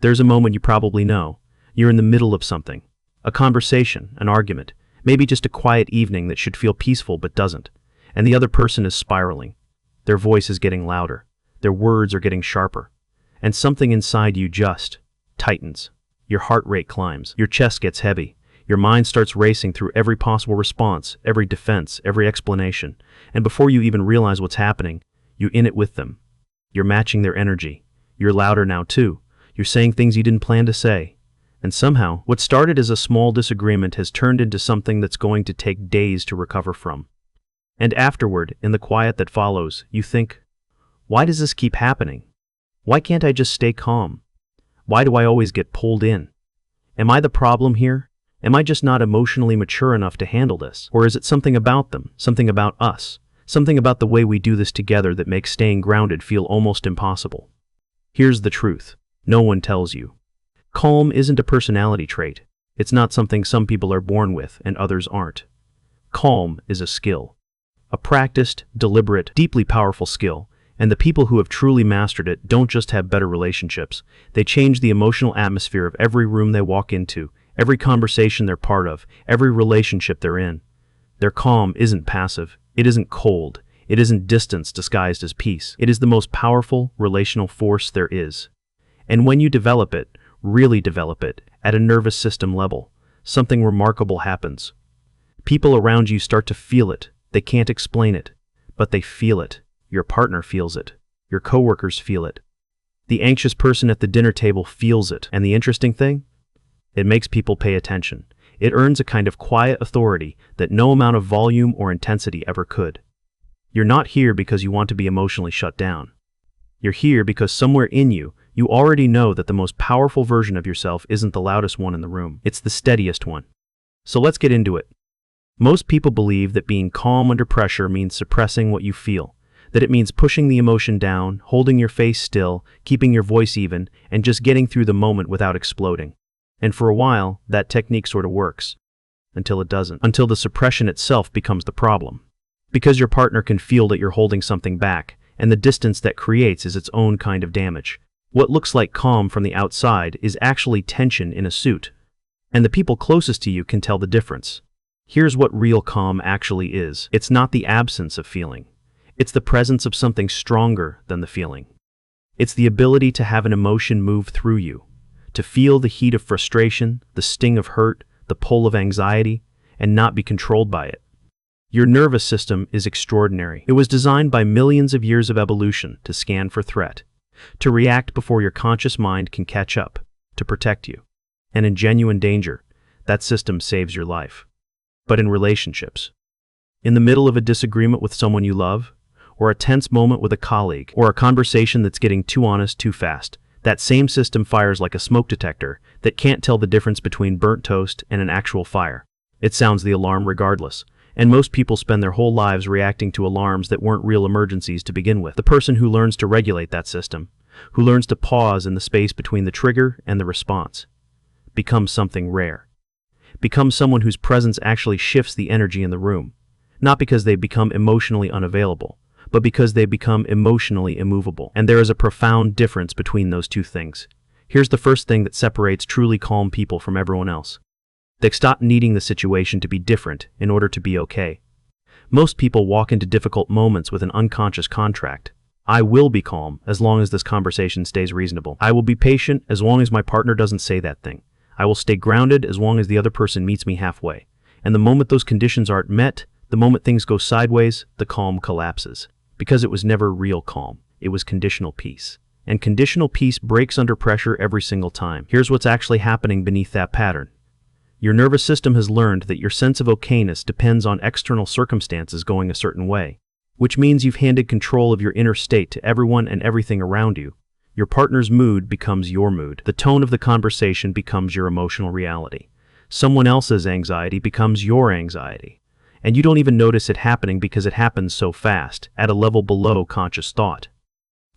There's a moment you probably know. You're in the middle of something. A conversation, an argument, maybe just a quiet evening that should feel peaceful but doesn't. And the other person is spiraling. Their voice is getting louder. Their words are getting sharper. And something inside you just tightens. Your heart rate climbs. Your chest gets heavy. Your mind starts racing through every possible response, every defense, every explanation. And before you even realize what's happening, you're in it with them. You're matching their energy. You're louder now too. You're saying things you didn't plan to say. And somehow, what started as a small disagreement has turned into something that's going to take days to recover from. And afterward, in the quiet that follows, you think, why does this keep happening? Why can't I just stay calm? Why do I always get pulled in? Am I the problem here? Am I just not emotionally mature enough to handle this? Or is it something about them, something about us, something about the way we do this together that makes staying grounded feel almost impossible? Here's the truth. No one tells you. Calm isn't a personality trait. It's not something some people are born with and others aren't. Calm is a skill. A practiced, deliberate, deeply powerful skill. And the people who have truly mastered it don't just have better relationships. They change the emotional atmosphere of every room they walk into, every conversation they're part of, every relationship they're in. Their calm isn't passive. It isn't cold. It isn't distance disguised as peace. It is the most powerful relational force there is. And when you develop it, really develop it, at a nervous system level, something remarkable happens. People around you start to feel it. They can't explain it, but they feel it. Your partner feels it. Your coworkers feel it. The anxious person at the dinner table feels it. And the interesting thing? It makes people pay attention. It earns a kind of quiet authority that no amount of volume or intensity ever could. You're not here because you want to be emotionally shut down. You're here because somewhere in you, you already know that the most powerful version of yourself isn't the loudest one in the room. It's the steadiest one. So let's get into it. Most people believe that being calm under pressure means suppressing what you feel. That it means pushing the emotion down, holding your face still, keeping your voice even, and just getting through the moment without exploding. And for a while, that technique sort of works. Until it doesn't. Until the suppression itself becomes the problem. Because your partner can feel that you're holding something back, and the distance that creates is its own kind of damage. What looks like calm from the outside is actually tension in a suit. And the people closest to you can tell the difference. Here's what real calm actually is. It's not the absence of feeling. It's the presence of something stronger than the feeling. It's the ability to have an emotion move through you, to feel the heat of frustration, the sting of hurt, the pull of anxiety, and not be controlled by it. Your nervous system is extraordinary. It was designed by millions of years of evolution to scan for threat, to react before your conscious mind can catch up, to protect you. And in genuine danger, that system saves your life. But in relationships, in the middle of a disagreement with someone you love, or a tense moment with a colleague, or a conversation that's getting too honest too fast, that same system fires like a smoke detector that can't tell the difference between burnt toast and an actual fire. It sounds the alarm regardless, and most people spend their whole lives reacting to alarms that weren't real emergencies to begin with. The person who learns to regulate that system, who learns to pause in the space between the trigger and the response, becomes something rare. Becomes someone whose presence actually shifts the energy in the room, not because they've become emotionally unavailable, but because they become emotionally immovable. And there is a profound difference between those two things. Here's the first thing that separates truly calm people from everyone else. They stop needing the situation to be different in order to be okay. Most people walk into difficult moments with an unconscious contract. I will be calm as long as this conversation stays reasonable. I will be patient as long as my partner doesn't say that thing. I will stay grounded as long as the other person meets me halfway. And the moment those conditions aren't met, the moment things go sideways, the calm collapses. Because it was never real calm. It was conditional peace. And conditional peace breaks under pressure every single time. Here's what's actually happening beneath that pattern. Your nervous system has learned that your sense of okayness depends on external circumstances going a certain way, which means you've handed control of your inner state to everyone and everything around you. Your partner's mood becomes your mood. The tone of the conversation becomes your emotional reality. Someone else's anxiety becomes your anxiety. And you don't even notice it happening because it happens so fast, at a level below conscious thought.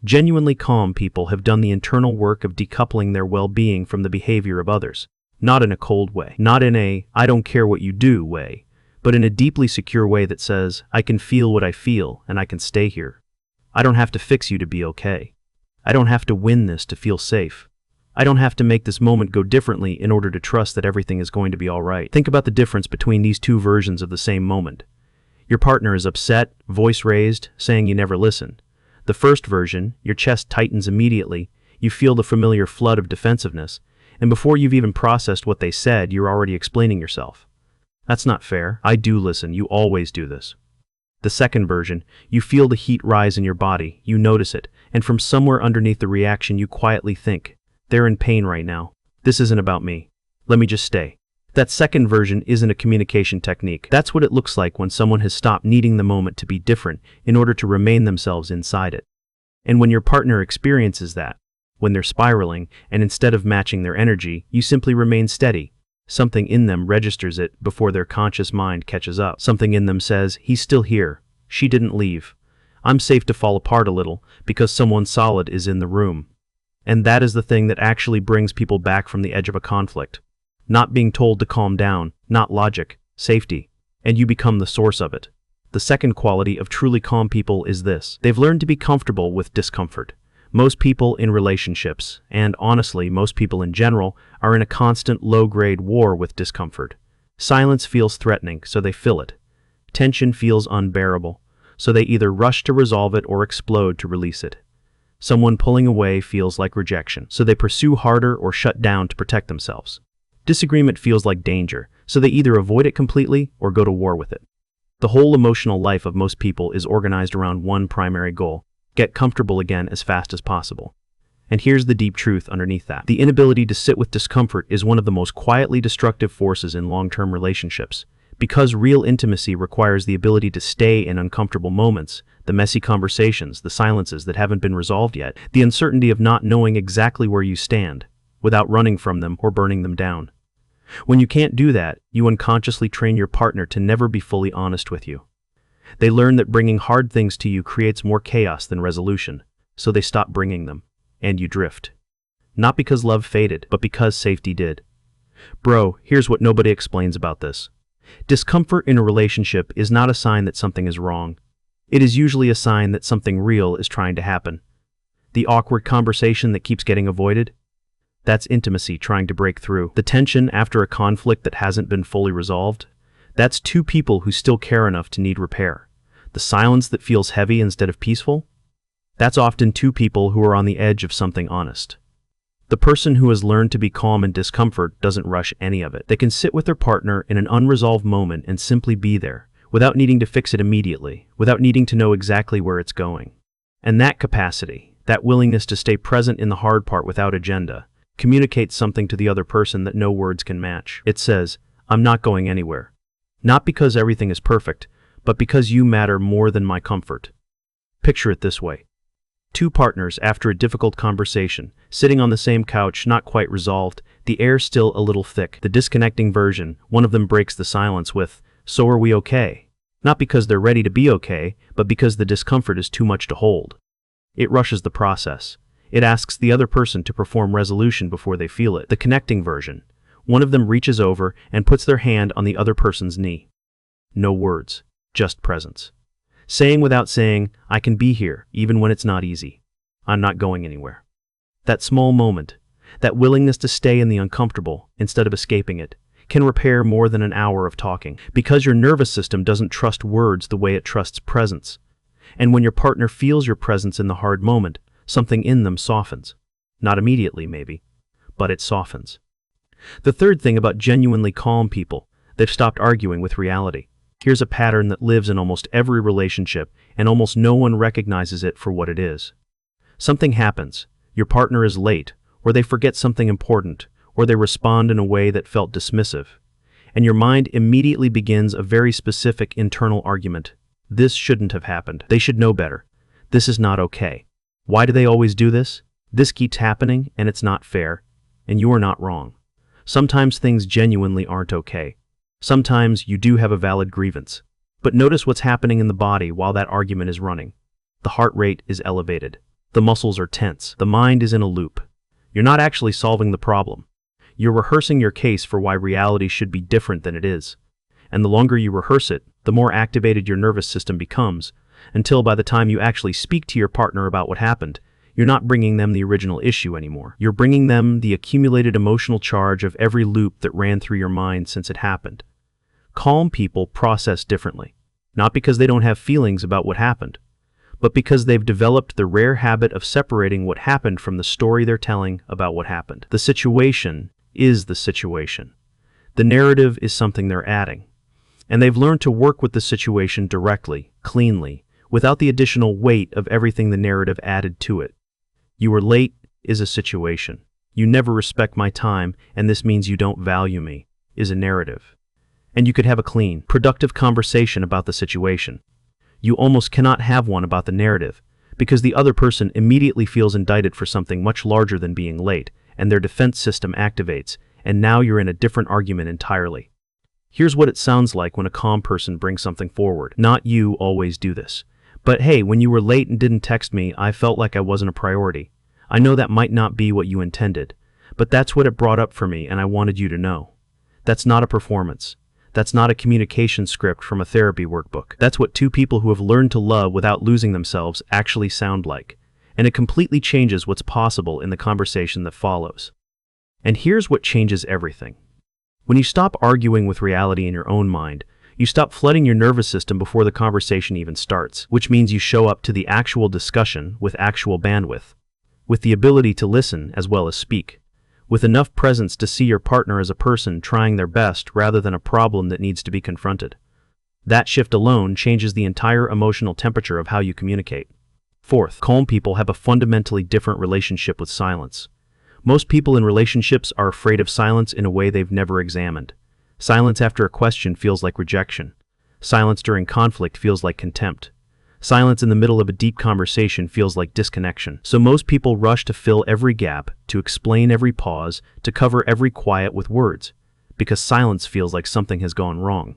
Genuinely calm people have done the internal work of decoupling their well-being from the behavior of others, not in a cold way, not in a "I don't care what you do" way, but in a deeply secure way that says, I can feel what I feel and I can stay here. I don't have to fix you to be okay. I don't have to win this to feel safe. I don't have to make this moment go differently in order to trust that everything is going to be all right. Think about the difference between these two versions of the same moment. Your partner is upset, voice raised, saying you never listen. The first version, your chest tightens immediately, you feel the familiar flood of defensiveness, and before you've even processed what they said, you're already explaining yourself. That's not fair. I do listen. You always do this. The second version, you feel the heat rise in your body, you notice it, and from somewhere underneath the reaction you quietly think, they're in pain right now. This isn't about me. Let me just stay. That second version isn't a communication technique. That's what it looks like when someone has stopped needing the moment to be different in order to remain themselves inside it. And when your partner experiences that, when they're spiraling, and instead of matching their energy, you simply remain steady, something in them registers it before their conscious mind catches up. Something in them says, he's still here. She didn't leave. I'm safe to fall apart a little because someone solid is in the room. And that is the thing that actually brings people back from the edge of a conflict. Not being told to calm down, not logic, safety, and you become the source of it. The second quality of truly calm people is this. They've learned to be comfortable with discomfort. Most people in relationships, and honestly, most people in general, are in a constant low-grade war with discomfort. Silence feels threatening, so they fill it. Tension feels unbearable, so they either rush to resolve it or explode to release it. Someone pulling away feels like rejection, so they pursue harder or shut down to protect themselves. Disagreement feels like danger, so they either avoid it completely or go to war with it. The whole emotional life of most people is organized around one primary goal: get comfortable again as fast as possible. And here's the deep truth underneath that. The inability to sit with discomfort is one of the most quietly destructive forces in long-term relationships. Because real intimacy requires the ability to stay in uncomfortable moments, the messy conversations, the silences that haven't been resolved yet, the uncertainty of not knowing exactly where you stand, without running from them or burning them down. When you can't do that, you unconsciously train your partner to never be fully honest with you. They learn that bringing hard things to you creates more chaos than resolution, so they stop bringing them, and you drift. Not because love faded, but because safety did. Bro, here's what nobody explains about this. Discomfort in a relationship is not a sign that something is wrong. It is usually a sign that something real is trying to happen. The awkward conversation that keeps getting avoided? That's intimacy trying to break through. The tension after a conflict that hasn't been fully resolved? That's two people who still care enough to need repair. The silence that feels heavy instead of peaceful? That's often two people who are on the edge of something honest. The person who has learned to be calm in discomfort doesn't rush any of it. They can sit with their partner in an unresolved moment and simply be there, without needing to fix it immediately, without needing to know exactly where it's going. And that capacity, that willingness to stay present in the hard part without agenda, communicates something to the other person that no words can match. It says, I'm not going anywhere. Not because everything is perfect, but because you matter more than my comfort. Picture it this way. Two partners after a difficult conversation, sitting on the same couch, not quite resolved, the air still a little thick. The disconnecting version, one of them breaks the silence with, "So are we okay?" Not because they're ready to be okay, but because the discomfort is too much to hold. It rushes the process. It asks the other person to perform resolution before they feel it. The connecting version, one of them reaches over and puts their hand on the other person's knee. No words, just presence. Saying without saying, I can be here, even when it's not easy. I'm not going anywhere. That small moment, that willingness to stay in the uncomfortable instead of escaping it, can repair more than an hour of talking, because your nervous system doesn't trust words the way it trusts presence. And when your partner feels your presence in the hard moment, something in them softens. Not immediately, maybe, but it softens. The third thing about genuinely calm people, they've stopped arguing with reality. Here's a pattern that lives in almost every relationship, and almost no one recognizes it for what it is. Something happens. Your partner is late, or they forget something important, or they respond in a way that felt dismissive. And your mind immediately begins a very specific internal argument. This shouldn't have happened. They should know better. This is not okay. Why do they always do this? This keeps happening, and it's not fair. And you are not wrong. Sometimes things genuinely aren't okay. Sometimes you do have a valid grievance. But notice what's happening in the body while that argument is running. The heart rate is elevated. The muscles are tense. The mind is in a loop. You're not actually solving the problem. You're rehearsing your case for why reality should be different than it is. And the longer you rehearse it, the more activated your nervous system becomes, until by the time you actually speak to your partner about what happened, You're not bringing them the original issue anymore. You're bringing them the accumulated emotional charge of every loop that ran through your mind since it happened. Calm people process differently, not because they don't have feelings about what happened, but because they've developed the rare habit of separating what happened from the story they're telling about what happened. The situation is the situation. The narrative is something they're adding. And they've learned to work with the situation directly, cleanly, without the additional weight of everything the narrative added to it. You were late is a situation. You never respect my time, and this means you don't value me, is a narrative. And you could have a clean, productive conversation about the situation. You almost cannot have one about the narrative, because the other person immediately feels indicted for something much larger than being late, and their defense system activates, and now you're in a different argument entirely. Here's what it sounds like when a calm person brings something forward. Not you always do this. But hey, when you were late and didn't text me, I felt like I wasn't a priority. I know that might not be what you intended, but that's what it brought up for me, and I wanted you to know. That's not a performance. That's not a communication script from a therapy workbook. That's what two people who have learned to love without losing themselves actually sound like. And it completely changes what's possible in the conversation that follows. And here's what changes everything. When you stop arguing with reality in your own mind, you stop flooding your nervous system before the conversation even starts, which means you show up to the actual discussion with actual bandwidth, with the ability to listen as well as speak, with enough presence to see your partner as a person trying their best rather than a problem that needs to be confronted. That shift alone changes the entire emotional temperature of how you communicate. Fourth, calm people have a fundamentally different relationship with silence. Most people in relationships are afraid of silence in a way they've never examined. Silence after a question feels like rejection. Silence during conflict feels like contempt. Silence in the middle of a deep conversation feels like disconnection. So most people rush to fill every gap, to explain every pause, to cover every quiet with words, because silence feels like something has gone wrong.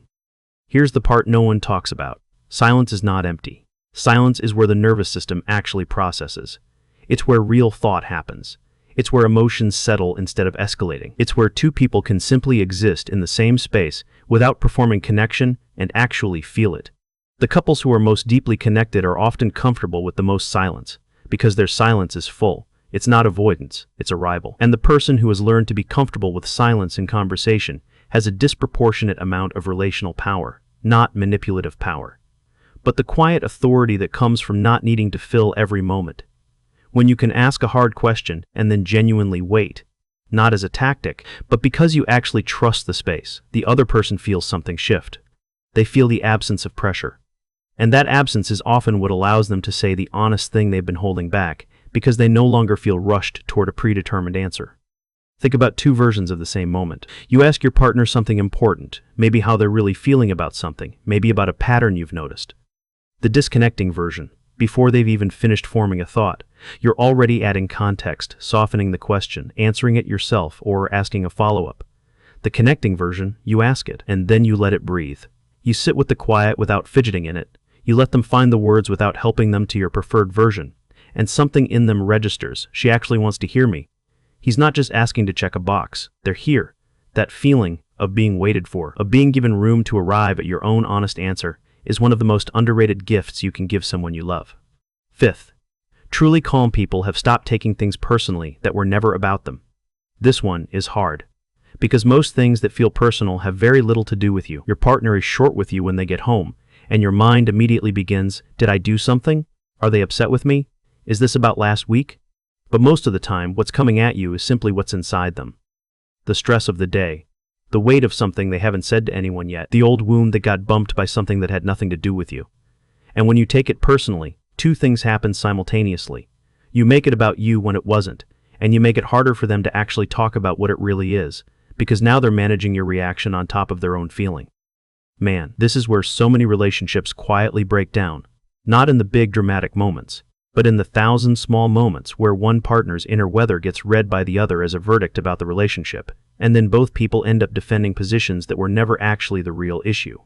Here's the part no one talks about. Silence is not empty. Silence is where the nervous system actually processes. It's where real thought happens. It's where emotions settle instead of escalating. It's where two people can simply exist in the same space without performing connection and actually feel it. The couples who are most deeply connected are often comfortable with the most silence, because their silence is full. It's not avoidance, it's arrival. And the person who has learned to be comfortable with silence in conversation has a disproportionate amount of relational power, not manipulative power, but the quiet authority that comes from not needing to fill every moment. When you can ask a hard question and then genuinely wait, not as a tactic, but because you actually trust the space, the other person feels something shift. They feel the absence of pressure. And that absence is often what allows them to say the honest thing they've been holding back, because they no longer feel rushed toward a predetermined answer. Think about two versions of the same moment. You ask your partner something important, maybe how they're really feeling about something, maybe about a pattern you've noticed. The disconnecting version. Before they've even finished forming a thought, you're already adding context, softening the question, answering it yourself, or asking a follow-up. The connecting version, you ask it, and then you let it breathe. You sit with the quiet without fidgeting in it. You let them find the words without helping them to your preferred version. And something in them registers. She actually wants to hear me. He's not just asking to check a box. They're here. That feeling of being waited for, of being given room to arrive at your own honest answer, is one of the most underrated gifts you can give someone you love. Fifth, truly calm people have stopped taking things personally that were never about them. This one is hard, because most things that feel personal have very little to do with you. Your partner is short with you when they get home, and your mind immediately begins, did I do something? Are they upset with me? Is this about last week? But most of the time, what's coming at you is simply what's inside them. The stress of the day. The weight of something they haven't said to anyone yet. The old wound that got bumped by something that had nothing to do with you. And when you take it personally, two things happen simultaneously. You make it about you when it wasn't, and you make it harder for them to actually talk about what it really is, because now they're managing your reaction on top of their own feeling. Man, this is where so many relationships quietly break down, not in the big dramatic moments, but in the thousand small moments where one partner's inner weather gets read by the other as a verdict about the relationship, and then both people end up defending positions that were never actually the real issue.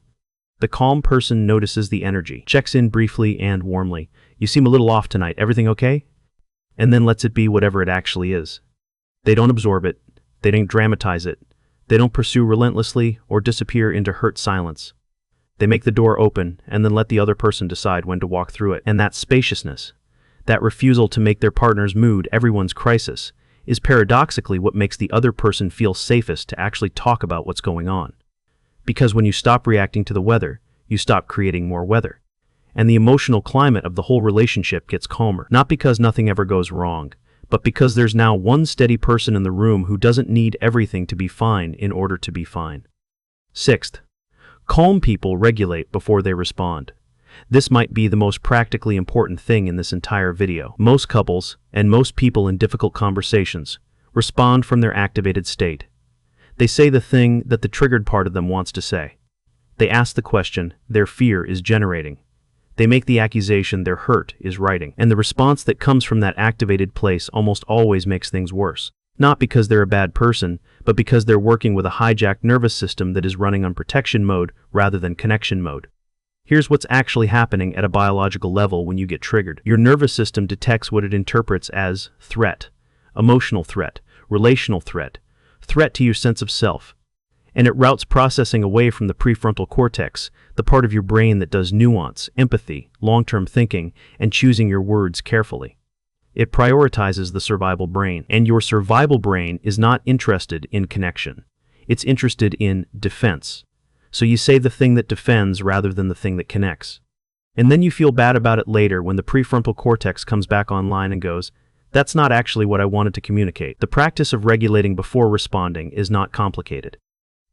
The calm person notices the energy, checks in briefly and warmly. You seem a little off tonight, everything okay? And then lets it be whatever it actually is. They don't absorb it, they don't dramatize it, they don't pursue relentlessly or disappear into hurt silence. They make the door open and then let the other person decide when to walk through it. And that spaciousness, that refusal to make their partner's mood everyone's crisis, is paradoxically what makes the other person feel safest to actually talk about what's going on. Because when you stop reacting to the weather, you stop creating more weather. And the emotional climate of the whole relationship gets calmer, not because nothing ever goes wrong, but because there's now one steady person in the room who doesn't need everything to be fine in order to be fine. Sixth, calm people regulate before they respond. This might be the most practically important thing in this entire video. Most couples, and most people in difficult conversations, respond from their activated state. They say the thing that the triggered part of them wants to say. They ask the question their fear is generating. They make the accusation their hurt is writing. And the response that comes from that activated place almost always makes things worse. Not because they're a bad person, but because they're working with a hijacked nervous system that is running on protection mode rather than connection mode. Here's what's actually happening at a biological level when you get triggered. Your nervous system detects what it interprets as threat, emotional threat, relational threat, threat to your sense of self. And it routes processing away from the prefrontal cortex, the part of your brain that does nuance, empathy, long-term thinking, and choosing your words carefully. It prioritizes the survival brain, and your survival brain is not interested in connection. It's interested in defense. So you say the thing that defends rather than the thing that connects. And then you feel bad about it later when the prefrontal cortex comes back online and goes, "That's not actually what I wanted to communicate." The practice of regulating before responding is not complicated,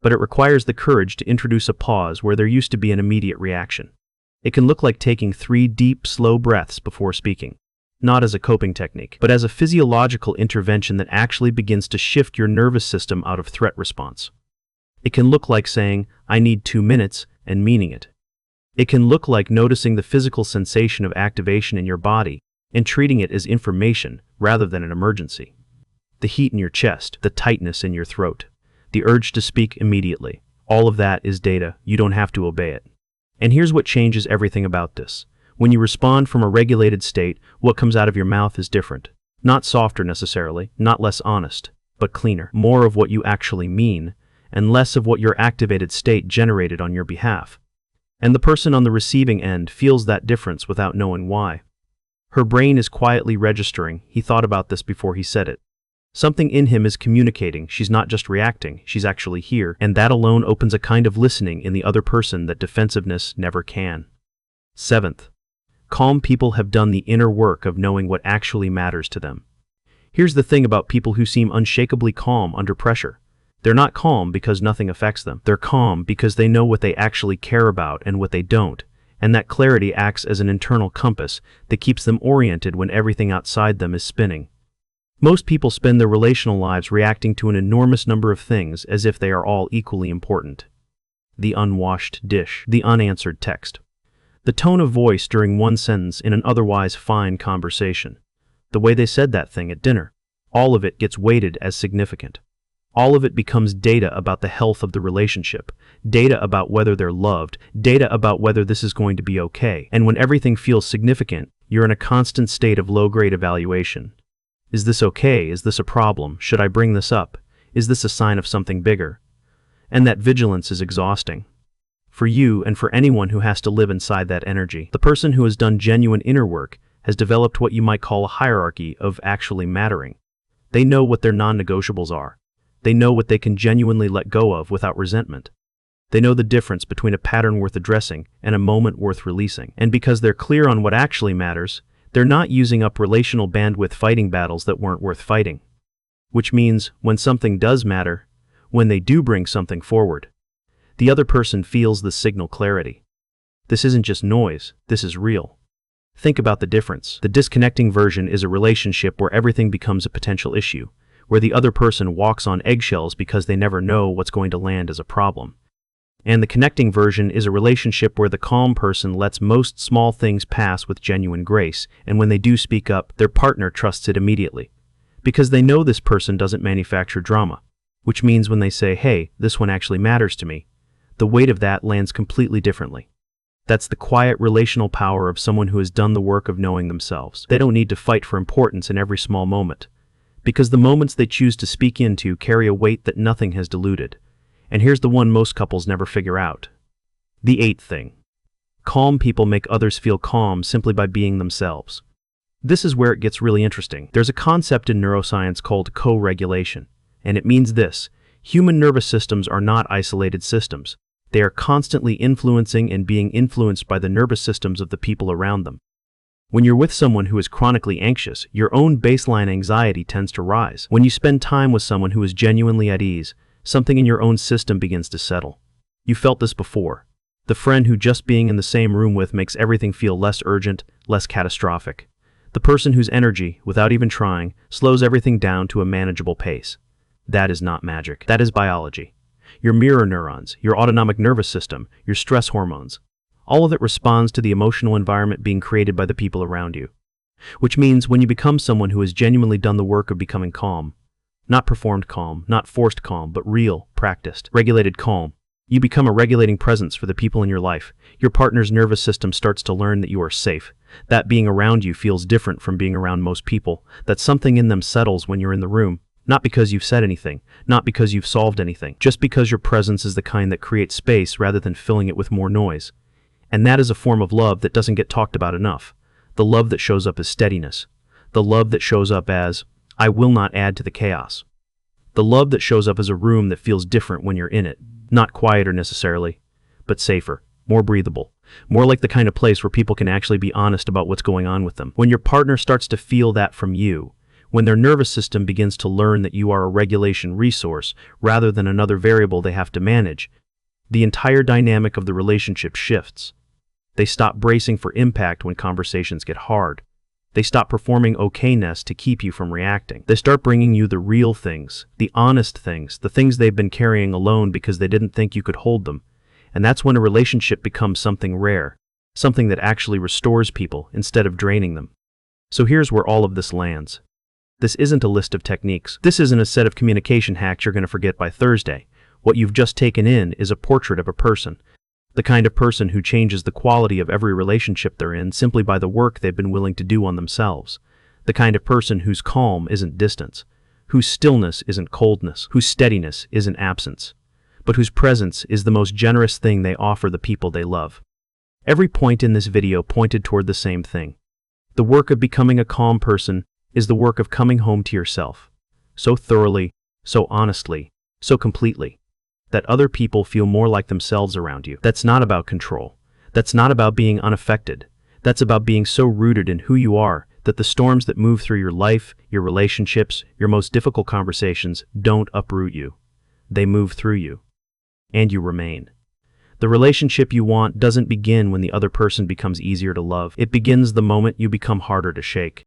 but it requires the courage to introduce a pause where there used to be an immediate reaction. It can look like taking 3 deep, slow breaths before speaking, not as a coping technique, but as a physiological intervention that actually begins to shift your nervous system out of threat response. It can look like saying, "I need 2 minutes," and meaning it. It can look like noticing the physical sensation of activation in your body and treating it as information rather than an emergency. The heat in your chest, the tightness in your throat, the urge to speak immediately. All of that is data. You don't have to obey it. And here's what changes everything about this. When you respond from a regulated state, what comes out of your mouth is different. Not softer necessarily, not less honest, but cleaner. More of what you actually mean, and less of what your activated state generated on your behalf. And the person on the receiving end feels that difference without knowing why. Her brain is quietly registering, "He thought about this before he said it." Something in him is communicating. She's not just reacting, she's actually here, and that alone opens a kind of listening in the other person that defensiveness never can. Seventh, calm people have done the inner work of knowing what actually matters to them. Here's the thing about people who seem unshakably calm under pressure. They're not calm because nothing affects them. They're calm because they know what they actually care about and what they don't, and that clarity acts as an internal compass that keeps them oriented when everything outside them is spinning. Most people spend their relational lives reacting to an enormous number of things as if they are all equally important. The unwashed dish, the unanswered text, the tone of voice during one sentence in an otherwise fine conversation, the way they said that thing at dinner, all of it gets weighted as significant. All of it becomes data about the health of the relationship, data about whether they're loved, data about whether this is going to be okay. And when everything feels significant, you're in a constant state of low-grade evaluation. Is this okay? Is this a problem? Should I bring this up? Is this a sign of something bigger? And that vigilance is exhausting. For you and for anyone who has to live inside that energy. The person who has done genuine inner work has developed what you might call a hierarchy of actually mattering. They know what their non-negotiables are. They know what they can genuinely let go of without resentment. They know the difference between a pattern worth addressing and a moment worth releasing. And because they're clear on what actually matters, they're not using up relational bandwidth fighting battles that weren't worth fighting. Which means, when something does matter, when they do bring something forward, the other person feels the signal clarity. This isn't just noise, this is real. Think about the difference. The disconnecting version is a relationship where everything becomes a potential issue, where the other person walks on eggshells because they never know what's going to land as a problem. And the connecting version is a relationship where the calm person lets most small things pass with genuine grace, and when they do speak up, their partner trusts it immediately. Because they know this person doesn't manufacture drama, which means when they say, "Hey, this one actually matters to me," the weight of that lands completely differently. That's the quiet relational power of someone who has done the work of knowing themselves. They don't need to fight for importance in every small moment, because the moments they choose to speak into carry a weight that nothing has diluted. And here's the one most couples never figure out. The eighth thing. Calm people make others feel calm simply by being themselves. This is where it gets really interesting. There's a concept in neuroscience called co-regulation, and it means this: human nervous systems are not isolated systems. They are constantly influencing and being influenced by the nervous systems of the people around them. When you're with someone who is chronically anxious, your own baseline anxiety tends to rise. When you spend time with someone who is genuinely at ease, something in your own system begins to settle. You felt this before. The friend who just being in the same room with makes everything feel less urgent, less catastrophic. The person whose energy, without even trying, slows everything down to a manageable pace. That is not magic. That is biology. Your mirror neurons, your autonomic nervous system, your stress hormones. All of it responds to the emotional environment being created by the people around you. Which means when you become someone who has genuinely done the work of becoming calm, not performed calm, not forced calm, but real, practiced, regulated calm, you become a regulating presence for the people in your life. Your partner's nervous system starts to learn that you are safe, that being around you feels different from being around most people, that something in them settles when you're in the room, not because you've said anything, not because you've solved anything, just because your presence is the kind that creates space rather than filling it with more noise. And that is a form of love that doesn't get talked about enough. The love that shows up as steadiness. The love that shows up as, I will not add to the chaos. The love that shows up as a room that feels different when you're in it. Not quieter necessarily, but safer, more breathable, more like the kind of place where people can actually be honest about what's going on with them. When your partner starts to feel that from you, when their nervous system begins to learn that you are a regulation resource rather than another variable they have to manage, the entire dynamic of the relationship shifts. They stop bracing for impact when conversations get hard. They stop performing okayness to keep you from reacting. They start bringing you the real things, the honest things, the things they've been carrying alone because they didn't think you could hold them. And that's when a relationship becomes something rare, something that actually restores people instead of draining them. So here's where all of this lands. This isn't a list of techniques. This isn't a set of communication hacks you're going to forget by Thursday. What you've just taken in is a portrait of a person. The kind of person who changes the quality of every relationship they're in simply by the work they've been willing to do on themselves. The kind of person whose calm isn't distance, whose stillness isn't coldness, whose steadiness isn't absence, but whose presence is the most generous thing they offer the people they love. Every point in this video pointed toward the same thing. The work of becoming a calm person is the work of coming home to yourself, so thoroughly, so honestly, so completely, that other people feel more like themselves around you. That's not about control. That's not about being unaffected. That's about being so rooted in who you are that the storms that move through your life, your relationships, your most difficult conversations don't uproot you. They move through you. And you remain. The relationship you want doesn't begin when the other person becomes easier to love. It begins the moment you become harder to shake.